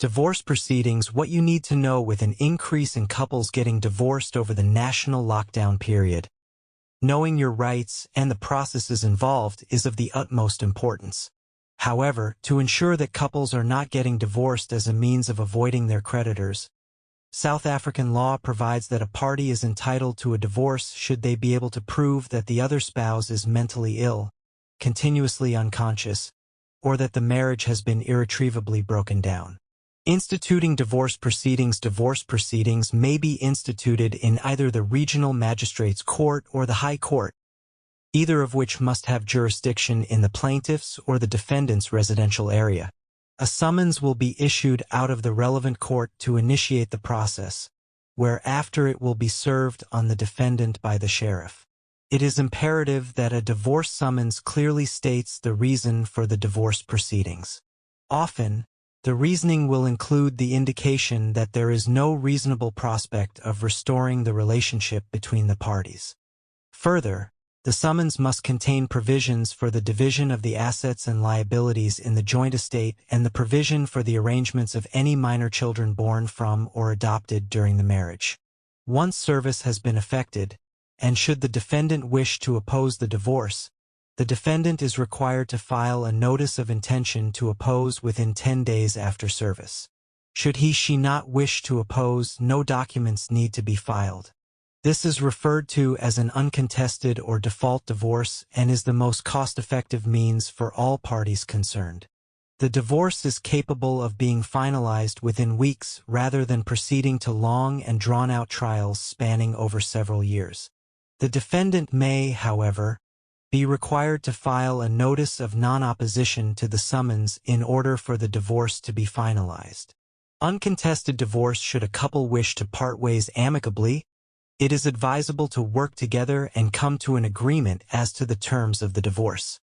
Divorce proceedings. What you need to know with an increase in couples getting divorced over the national lockdown period. Knowing your rights and the processes involved is of the utmost importance. However, to ensure that couples are not getting divorced as a means of avoiding their creditors, South African law provides that a party is entitled to a divorce should they be able to prove that the other spouse is mentally ill, continuously unconscious, or that the marriage has been irretrievably broken down. Instituting divorce proceedings. Divorce proceedings may be instituted in either the regional magistrate's court or the high court, either of which must have jurisdiction in the plaintiff's or the defendant's residential area. A summons will be issued out of the relevant court to initiate the process, whereafter it will be served on the defendant by the sheriff. It is imperative that a divorce summons clearly states the reason for the divorce proceedings. Often, the reasoning will include the indication that there is no reasonable prospect of restoring the relationship between the parties. Further, the summons must contain provisions for the division of the assets and liabilities in the joint estate and the provision for the arrangements of any minor children born from or adopted during the marriage. Once service has been effected, and should the defendant wish to oppose the divorce, the defendant is required to file a notice of intention to oppose within 10 days after service. Should he/she not wish to oppose, no documents need to be filed. This is referred to as an uncontested or default divorce and is the most cost-effective means for all parties concerned. The divorce is capable of being finalized within weeks rather than proceeding to long and drawn-out trials spanning over several years. The defendant may, however, be required to file a notice of non-opposition to the summons in order for the divorce to be finalized. Uncontested divorce. Should a couple wish to part ways amicably, it is advisable to work together and come to an agreement as to the terms of the divorce.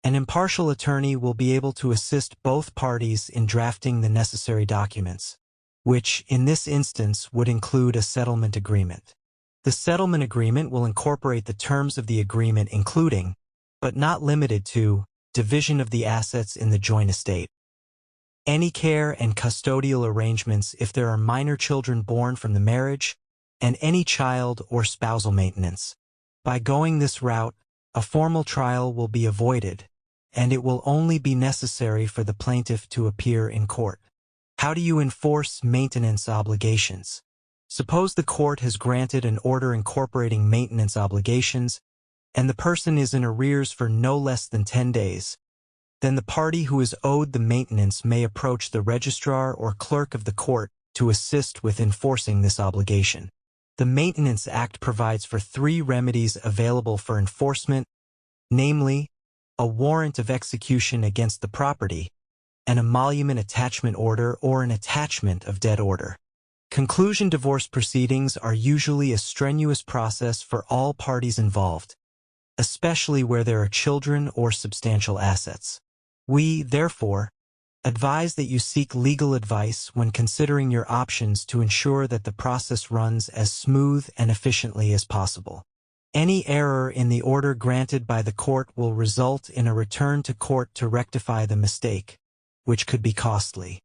An impartial attorney will be able to assist both parties in drafting the necessary documents, which, in this instance, would include a settlement agreement. The settlement agreement will incorporate the terms of the agreement including, but not limited to, division of the assets in the joint estate, any care and custodial arrangements if there are minor children born from the marriage, and any child or spousal maintenance. By going this route, a formal trial will be avoided, and it will only be necessary for the plaintiff to appear in court. How do you enforce maintenance obligations? Suppose the court has granted an order incorporating maintenance obligations, and the person is in arrears for no less than 10 days. Then the party who is owed the maintenance may approach the registrar or clerk of the court to assist with enforcing this obligation. The Maintenance Act provides for 3 remedies available for enforcement, namely, a warrant of execution against the property, an emolument attachment order or an attachment of debt order. Conclusion. Divorce proceedings are usually a strenuous process for all parties involved, especially where there are children or substantial assets. We, therefore, advise that you seek legal advice when considering your options to ensure that the process runs as smooth and efficiently as possible. Any error in the order granted by the court will result in a return to court to rectify the mistake, which could be costly.